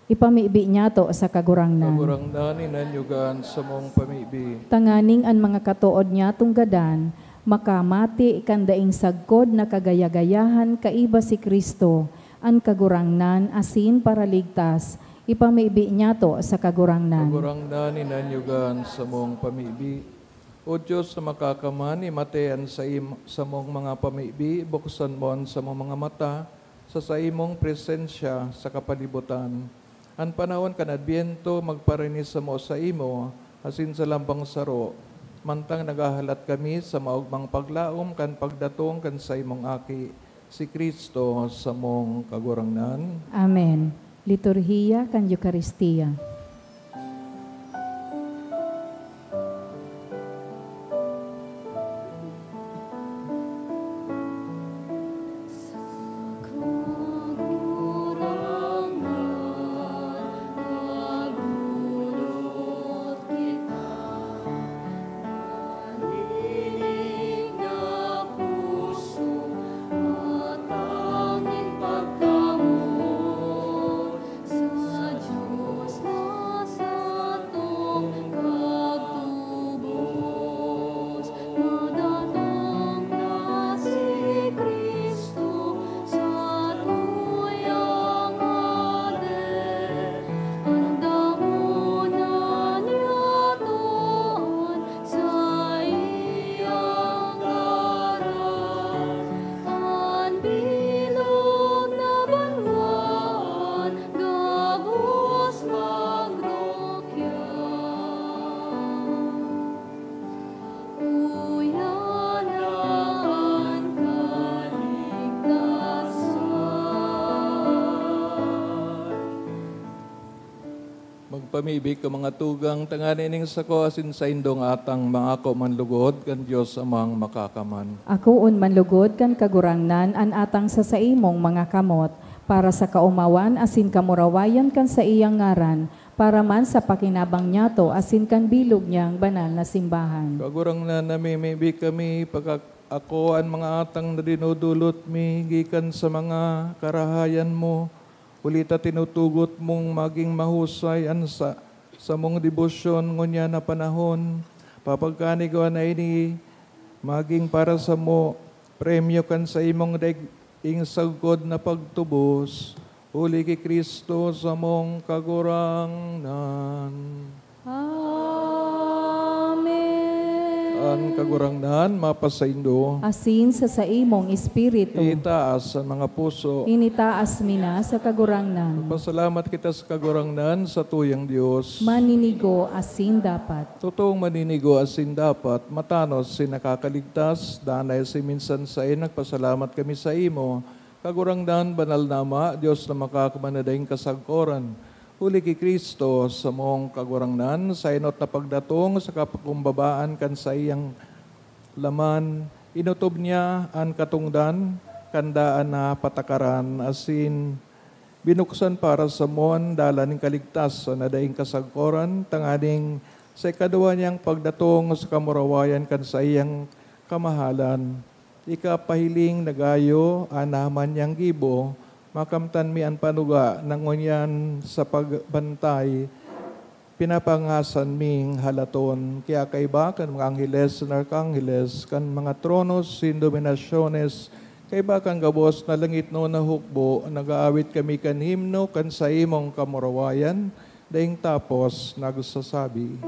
Ipamibi niya to sa kagurangnan. Kagurangnan, inanyugaan sa mong pamibi. Tanganing an mga katuod niya tunggadan, makamati kan daing sagkod na kagayagayahan kaiba si Kristo, an kagurangnan asin para ligtas, ipamibi niya to sa kagurangnan. Kagurangnan, inanyugaan sa mong pamibi. O Diyos na makakaman, imatean sa mong mga pamibi, buksan mo sa mong mga mata, sa imong presensya sa kapalibutan. An panahon kan adbyento, magparinis mo sa imo, asin sa lambang saro, mantang nagahalat kami sa maugmang paglaom kan pagdatong kan sa imong aki, si Kristo sa mong kagurangnan. Amen. Liturhiya kan Eucharistia. Pamibig ka mga tugang, tanganining sa ko asin sa indong atang mga ako manlugod, kan Diyos amang makakaman. Ako un manlugod kan kagurangnan an atang sa imong mga kamot, para sa kaumawan asin kamurawayan kan sa iyang ngaran, para man sa pakinabang niya to asin kan bilog niyang banal na simbahan. Kagurangnan namimibig kami, pag ako ang mga atang na dinudulot mi, gikan sa mga karahayan mo, ulita tinutugot mong maging mahusay sa mong debosyon ngunya na panahon. Papagkanigawa na ini, maging para sa mo, premyo kan sa imong daiging sagkod na pagtubos, uli ki Kristo sa mong kagurangnan. Ang kagurangnan, mapasaindo. Asin sa imong espiritu. Itaas ang mga puso. Initaas mina sa kagurangnan. Pasalamat kita sa kagurangnan sa tuyang Diyos. Maninigo asin dapat. Totoong maninigo asin dapat, matanos si nakakaligtas, danay si minsan sa nagpasalamat kami sa imo. Kagurangnan, banal nama, Diyos na makakumanadaing kasagkoran. Huli ki Kristo sa mong kagurangnan, sa inot na pagdatong sa kapakumbabaan kan sa iyang laman, inutob niya ang katungdan, kandaan na patakaran, asin binuksan para sa mon, dalaning kaligtas, sa nadaing kasagkoran, tanganing sa ikadwa niyang pagdatong sa kamurawayan kan sa iyang kamahalan. Ikapahiling nagayo, anaman niyang gibo, makamtan mi ang panuga ng ngunyan sa pagbantay, pinapangasan ming halaton, kaya kaiba kan mga angheles na arkangheles, kan mga tronos, sin dominasyones, kaiba kan gabos na langit no na hukbo, nag-aawit kami kan himno, kan sa imong kamurawayan, daing tapos nagsasabi.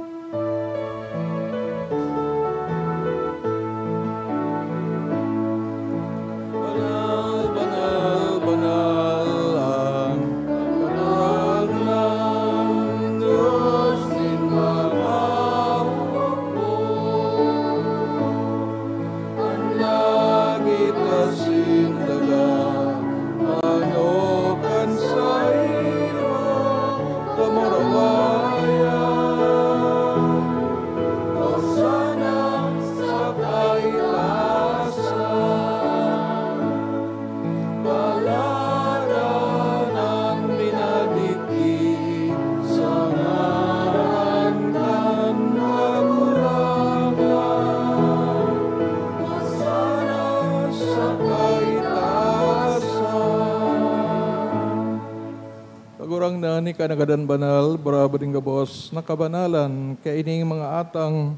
Ni kanagadan banal, bravo din gabos, nakabanalan, kaining mga atang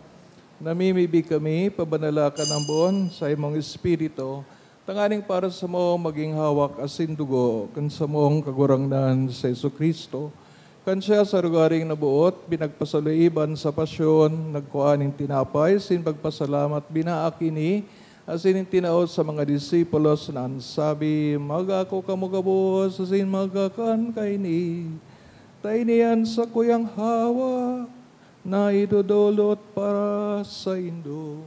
namimibig kami, pabanalakan ang buon sa imong espiritu, tanganing para sa mo maging hawak asin dugo, kan sa mong kagurangnan sa Jesucristo, kan siya sa lugaring nabuot, binagpasaluiban sa pasyon, nagkuaning tinapay, sin pagpasalamat, binaakini, asin tinaot sa mga disipulos na sabi, magako kamugabos, asin magakan kaini. Tayo niyan sa kuyang hawa na idudulot para sa Indo.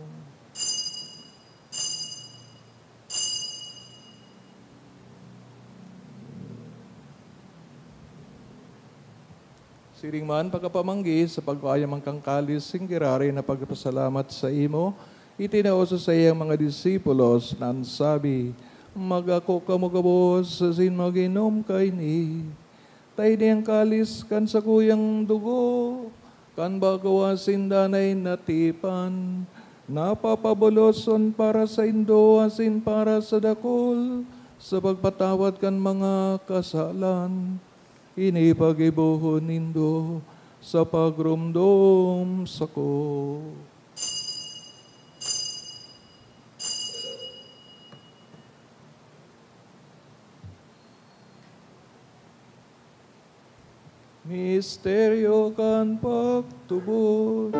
Siring man pagkapamanggi sa pagkayamang kang kalis, singgirari na pagpasalamat sa imo, itinauso sa iyang mga disipulos na sabi, magako kamugabos, asin maginom kaini. Tayo niyang kalis kan sa kuyang dugo, kan bagawasin danay natipan, napapabuloson para sa Indo, asin para sa dakol, sa pagpatawad kan mga kasalan, inipagibuhon nindo sa pagrumdom sako. Misteryo kan pagtubod.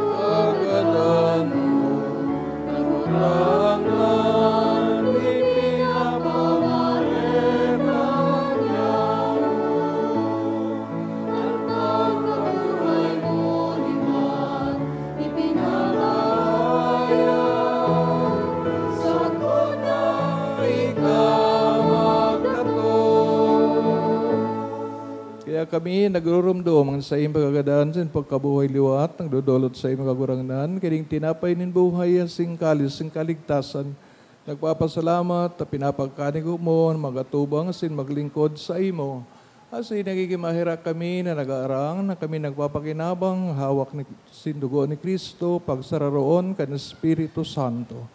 Pagkagadan mo, nagurangan, ipinapangarenan niya mo. Ang pagkaguray mo liman, ipinalaya. Sa kaya kami nagrurumdum sa iyong pagkagadan sa pagkabuhay liwat, ang dudulot sa iyong kagurangnan, kining tinapay nin buhay asing kalis, sing kaligtasan. Nagpapasalamat, pinapagkanig mo, magatubang, sin maglingkod sa imo. Asin nagigimahira kami na nag-aarang, na kami nagpapakinabang, hawak ni sindugo ni Kristo, pagsararoon kan Espiritu Santo.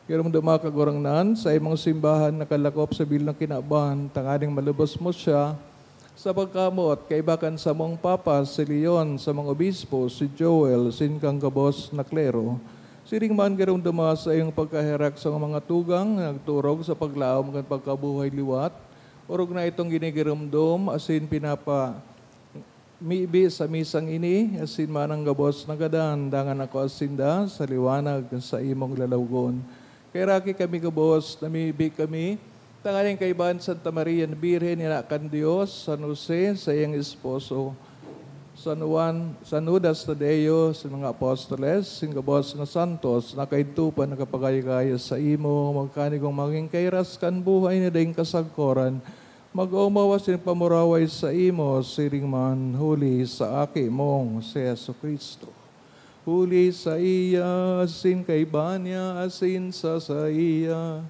Kaya dumaka kagurangnan sa imong simbahan na kalakop sa bilang kinaban, tanganing malubos mo siya, sa pagkamot, kaibakan sa mong Papa, si Leon, sa mga obispo, si Joel, sin kang kabos na klero. Siring man garong duma sa iyong pagkahirak sa mga tugang, nagturog sa paglaom ng pagkabuhay liwat, urog na itong ginigiramdom, asin pinapa miibi sa misang ini, asin manang gabos na gadan, dangan ako asinda sa liwanag sa imong lalawgon. Kaya raki kami gabos, namiibi kami, tangaling kaibahan Santa Maria na Birhen, inakan Diyos, San Jose, sa iyang esposo, San Juan, San Judas Tadeo, sa mga apostoles, singabos na santos, nakaintupan, nakapagayagaya sa imo, magkanigong maging kairas kan buhay na daing kasagkoran, mag-umawas yung pamuraway sa imo, siring man, huli sa aki mong si Yesu Cristo. Huli sa iya, asin kay Banya, asin sa iya,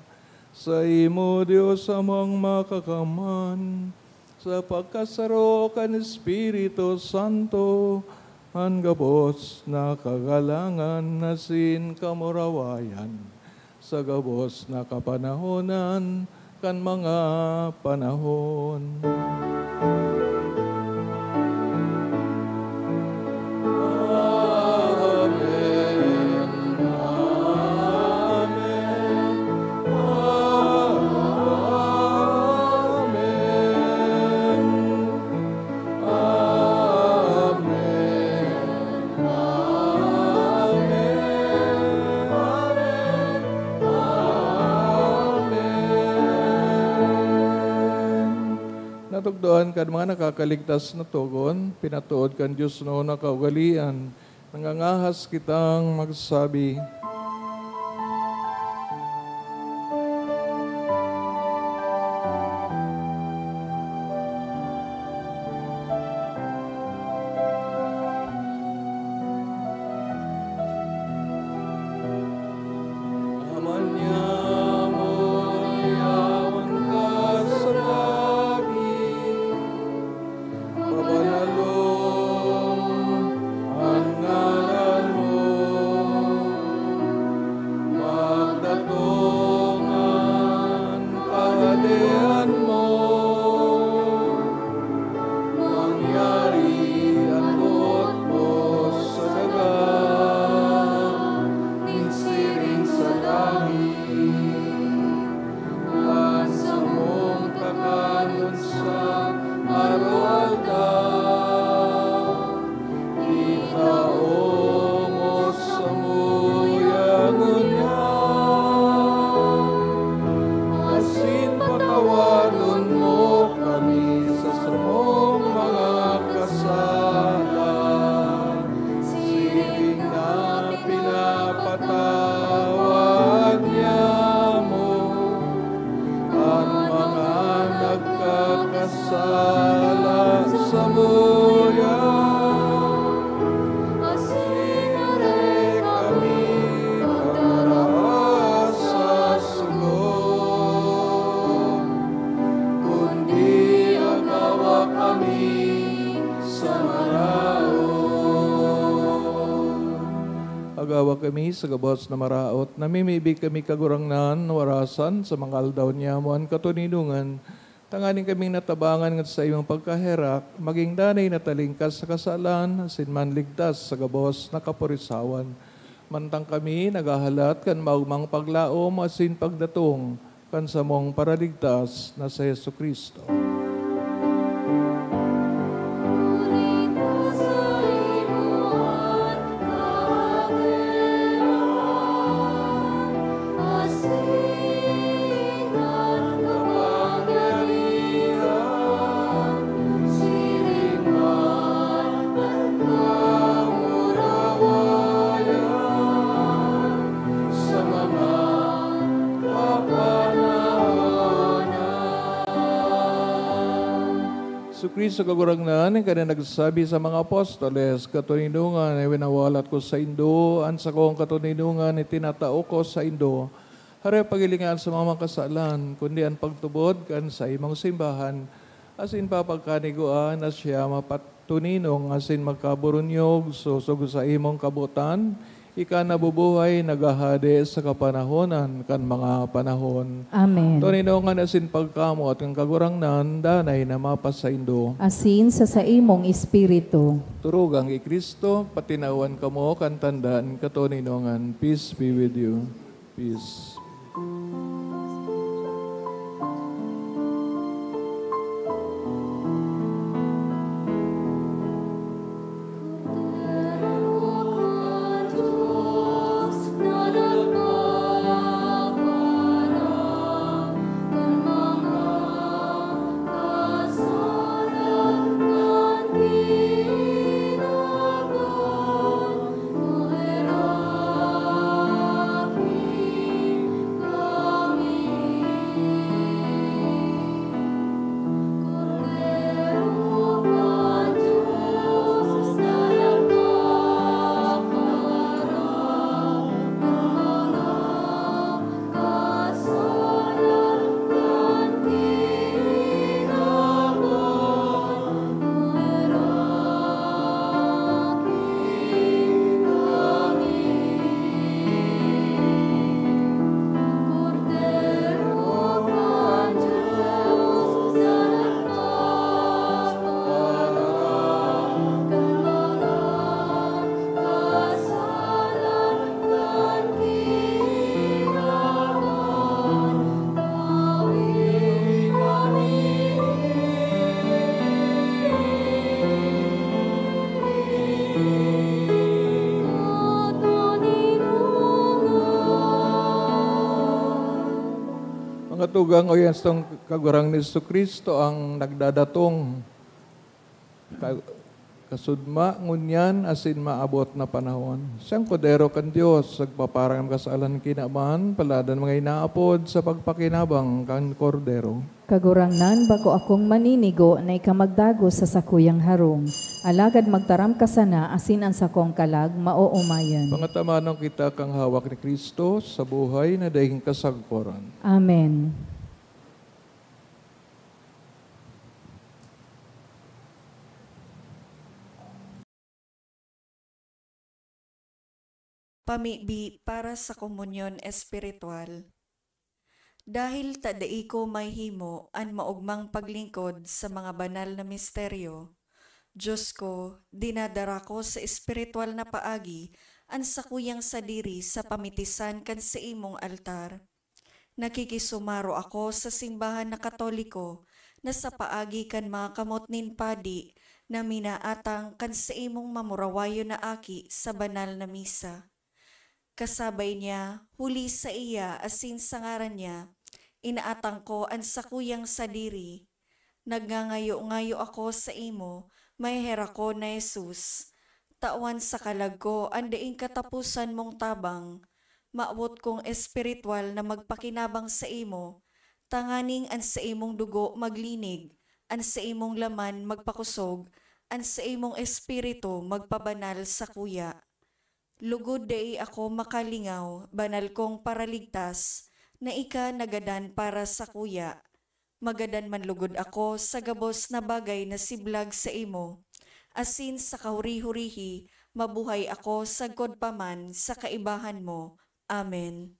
sa imo, Diyos, amang makakaman, sa pagkasaro kan Espiritu Santo, ang gabos na kagalangan, nasin kamurawayan, sa gabos na kapanahonan, kan mga panahon. Natugdoan kan mga nakakaligtas na tugon, pinatuod kan Diyos no na kaugalian, nangangahas kitang magsabi, agawa kami sa gabos na maraot, namimibig kami kagurangnan, warasan sa mga aldaw niya mo ang katuninungan, tanganin kaming natabangan ngat sa iyong pagkaherak, maging danay na talingkas sa kasalan, asin man ligtas sa gabos na kapurisawan. Mantang kami nagahalat kan maugmang paglaom, asin pagdatong, kan sa mong paraligtas na sa Yesu Kristo. Kristo kagurangnan, ang kanya nagsasabi sa mga apostoles, katuninungan ay winawalat ko sa Indo, an sa kong katuninungan ay tinatao ko sa Indo. Hara pagilingan sa mga kasalan, kundi ang pagtubod kan sa imong simbahan, asin papagkaniguan na siya mapatuninong, asin magkaburunyog, susog sa imong kabutan, ika nabubuhay, nagahade sa kapanahonan kan mga panahon. Amen. Tuninungan asin pagkamo at ang kagurangnan, danay na mapasaindo. Asin sa imong espiritu. Turugang i Kristo, patinawan kamo kan tandaan katuninungan. Peace be with you. Peace. Mga tugang o yan itong kagurang ni Kristo ang nagdadatong kasudma ngunyan asin maabot na panahon. Siyang kodero kan Diyos, sagpaparang kasalan kinaman, paladan mga inaapod sa pagpakinabang kan kordero. Kagurangnan bako akong maninigo na ikamagdago sa sakuyang harong. Alagad magtaram ka sana asin ang sakong kalag maoomayan. Pangatamanong kita kang hawak ni Kristo sa buhay na dahing kasagporan. Amen. Pamibi para sa komunyon espiritual. Dahil tadai ko may himo an maugmang paglingkod sa mga banal na misteryo, Diyos ko, dinadara ko sa espiritual na paagi an sakuyang sadiri sa pamitisan kan sa imong altar. Nakikisumaro ako sa simbahan na Katoliko na sa paagi kan mga kamot nin padi na minaatang kan sa imong mamurawayo na aki sa banal na misa. Kasabay niya, huli sa iya asin sa ngaran niya, inaatang ko ang sakuyang sadiri. Nagngangayo-ngayo ako sa imo, may hera ko na Jesus. Tawan sa kalag ko, andaing katapusan mong tabang. Maabot kong espiritual na magpakinabang sa imo, tanganing an sa imong dugo maglinig, an sa imong laman magpakusog, an sa imong espiritu magpabanal sa kuya. Lugod dai ako makalingaw, banal kong paraligtas, na ika nagadan para sa kuya. Magadan man lugod ako sa gabos na bagay na siblag sa imo. Asin sa kahuri-hurihi, mabuhay ako sagkod paman sa kaibahan mo. Amen.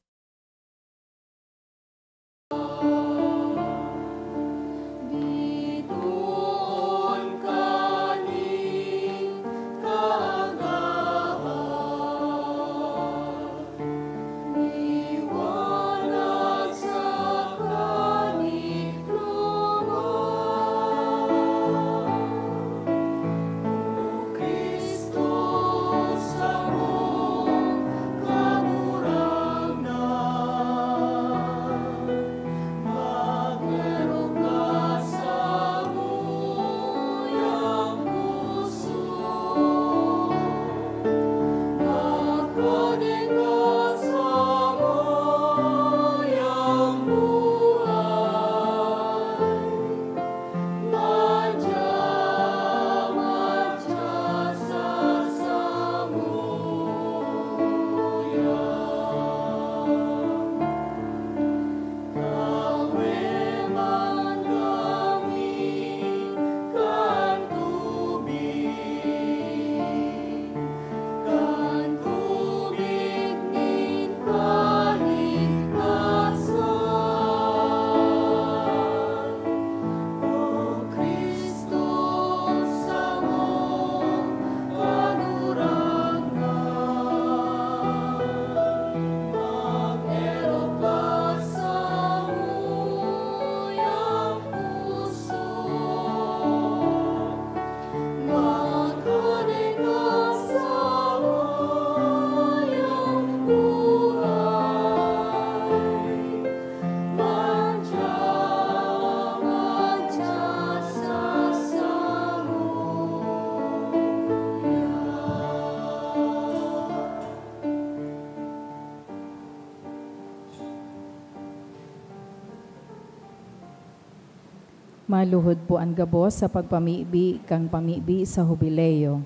Maluhod po ang gabos sa pagpamibi kang pamibi sa hubileyo.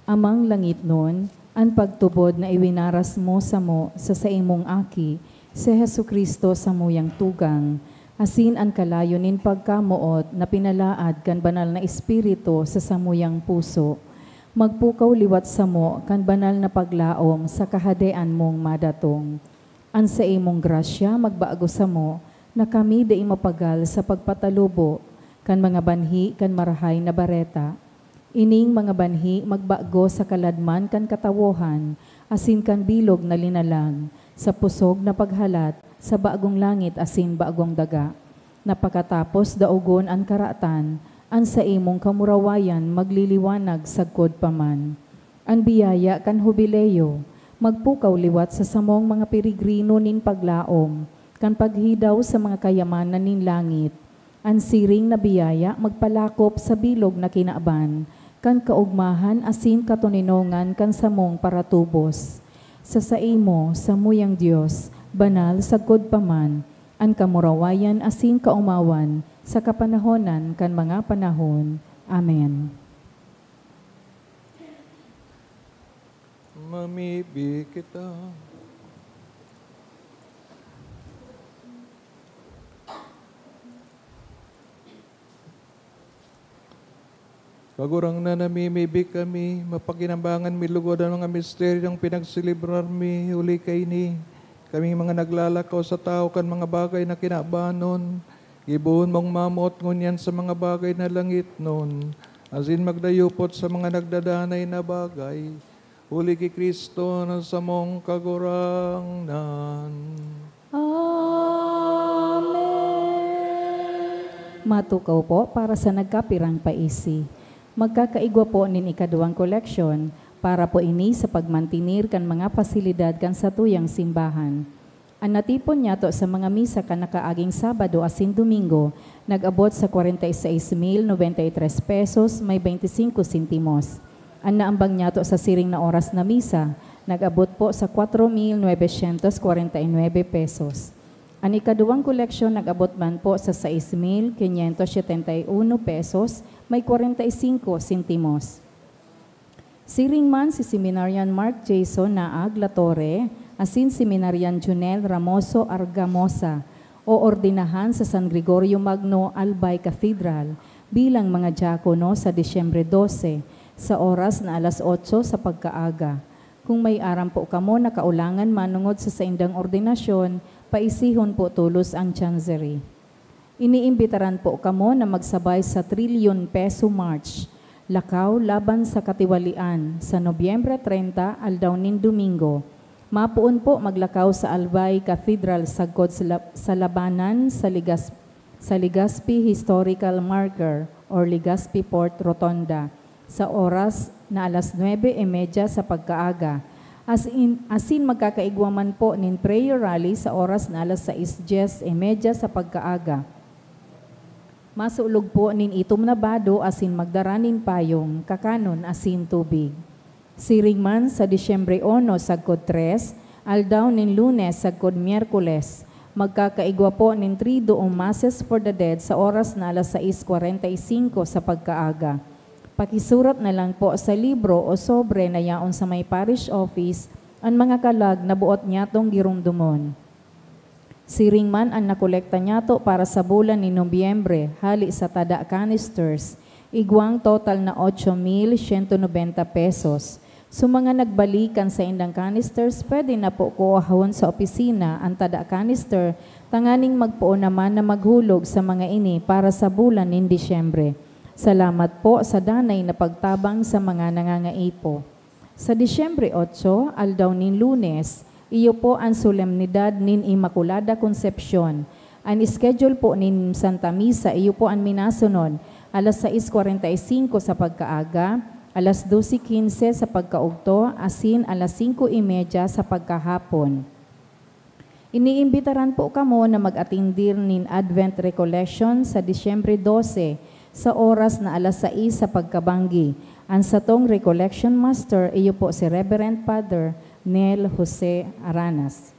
Amang langit nun, ang pagtubod na iwinaras mo sa imong aki, si Hesu Kristo sa muyang tugang, asin ang kalayonin pagkamuot na pinalaad kan banal na espiritu sa samuyang puso, magpukaw liwat sa mo kan banal na paglaom sa kahadean mong madatong. An sa imong grasya magbago sa mo, na kami da mapagal sa pagpatalubo, kan mga banhi kan marahay na bareta. Ining mga banhi magbago sa kaladman kan katawohan, asin kan bilog na linalang, sa pusog na paghalat, sa bagong langit asin bagong daga. Napakatapos daugon ang karatan, an sa imong kamurawayan magliliwanag sagkod paman. Ang biyaya kan hubileyo, magpukaw liwat sa samong mga pirigrino nin paglaom, kan paghidaw sa mga kayamanan nin langit, ang siring na biyaya magpalakop sa bilog na kinaaban, kan kaugmahan asin katuninongan kan samong paratubos. Sa saimo, sa muyang Diyos, banal sagkod paman, ang kamurawayan asin kaumawan, sa kapanahonan kan mga panahon. Amen. Mamibi kita. Kagurang na namimibig kami, mapakinambangan milugod ang mga misteryong pinagsilibrar mi, uli kay ni. Kaming mga naglalakaw sa tao kan mga bagay na kinabanon, ibuhon mong mamot ngunyan sa mga bagay na langit nun, asin magdayupot sa mga nagdadanay na bagay, uli kay Kristo na sa mong kagurangnan. Amen. Matukaw po para sa nagkapirang paisi. Magkakaigwa po nin ikaduang koleksyon para po ini sa pagmantinir kan mga pasilidad kan sa tuyang simbahan. Ang natipon niya to sa mga misa kan nakaaging Sabado asin Domingo, nag-abot sa 46,093 pesos may 25 sentimos. Ang naambang niya to sa siring na oras na misa, nag-abot po sa 4,949 pesos. Ang ikaduwang koleksyon nag-abot man po sa 6,571 pesos may 45 sentimos. Siring man si Seminarian Mark Jason Naag Latore, asin Seminarian Junel Ramoso Argamosa, o ordinahan sa San Gregorio Magno Albay Cathedral bilang mga diakono sa Disyembre 12 sa oras na alas 8 sa pagkaaga. Kung may aram po kamo na kaulangan manungod sa saindang ordinasyon, paisihon po tulos ang chancery. Iniimbitaran po kamo na magsabay sa Trillion Peso March, lakaw laban sa katiwalian sa Nobyembre 30 aldaw nin Domingo. Mapuon po maglakaw sa Albay Cathedral sagkod sa labanan sa Legazpi Historical Marker or Legazpi Port Rotonda sa oras na alas 9:30 sa pagkaaga. Asin magkakaigwaman po nin prayer rally sa oras na alas 6:30 sa pagkaaga. Masulog po nin itom na bado asin magdaranin payong, kakanon asin tubig. Siring man sa Disyembre 1 sagkod 3, aldaw nin Lunes sagkod Miyerkules, magkakaigwa po nin trido o masses for the dead sa oras na alas 6:45 sa pagkaaga. Pakisurat na lang po sa libro o sobre na yaon sa may parish office ang mga kalag na buot nyatong girumdumon. Siring man ang nakolekta nyato para sa bulan ni Nobyembre, hali sa tada canisters, igwang total na 8,190 pesos. So mga nagbalikan sa indang canisters, pwede na po kuahon sa opisina ang tada canister, tanganing magpuo naman na maghulog sa mga ini para sa bulan ni Disyembre. Salamat po sa danay na pagtabang sa mga nangangaipo. Sa Disyembre 8, aldaw nin Lunes, iyo po ang solemnidad nin Immaculada Concepcion. Ang schedule po nin Santa Misa, iyo po ang minasunod, alas 6:45 sa pagkaaga, alas 12:15 sa pagkaugto, asin alas 5:30 sa pagkahapon. Iniimbitaran po kamo na mag-atindir nin Advent Recollection sa Disyembre 12 sa oras na alas 6 sa pagkabanggi. Ang satong Recollection Master, iyo po si Reverend Father Nel Jose Aranas.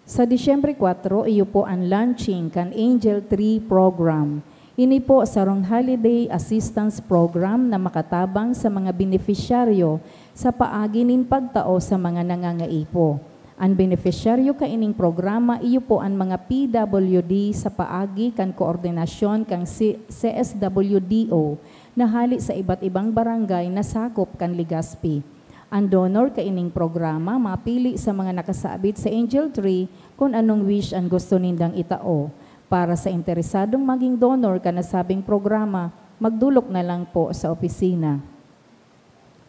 Sa Disyembre 4, iyo po ang launching kan Angel Tree Program. Ini po sa Rong Holiday Assistance Program na makatabang sa mga beneficiaryo sa paagi nin pagtao sa mga nangangaipo. Ang beneficiaryo ka ining programa, iyo po ang mga PWD sa paagi kan koordinasyon kang CSWDO na hali sa iba't ibang barangay na sakop kan Legazpi. Ang donor ka ining programa, mapili sa mga nakasabit sa Angel Tree kung anong wish ang gusto nindang itao. Para sa interesadong maging donor ka na sabing programa, magdulok na lang po sa opisina.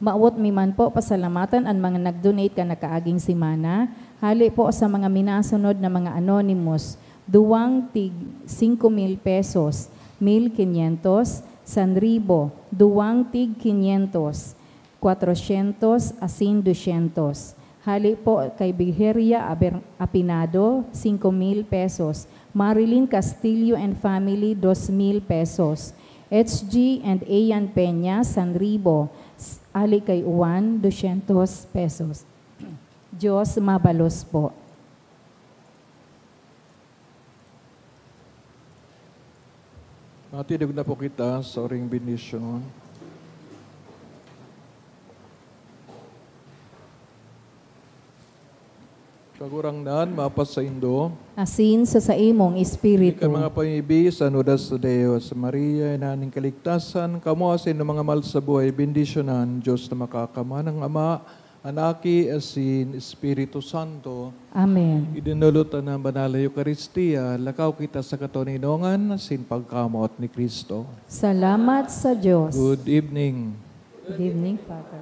Maawot mi man po pasalamatan ang mga nag-donate ka na kaaging simana, hali po sa mga minasunod na mga anonymous, duwang tig 5,000 pesos, 1,500, 1,000, duwang tig 500, 400 asin 200. Hali po kay Bigeria Apinado, 5,000 pesos. Marilyn Castillo and family, 2,000 pesos. HG and Ayan Peña, Sanribo. Ali kay Juan, 200 pesos. Diyos mabalos po. Matinig na po kita sa oring bendisyon. Kagurang daan, mapas sa Indo. Asin sa imong espiritu. Ika mga pamibi sa nudas sa Deo, sa Maria, inaning kaligtasan, kamo asin ng mga mal sa buhay, bendisyonan, Diyos na makakama ng Ama, Anaki, asin, Espiritu Santo. Amen. Idinulutan ng Banal na Eucharistia, lakaw kita sa katuninongan, asin pagkamot ni Kristo. Salamat sa Diyos. Good evening. Good evening, Father.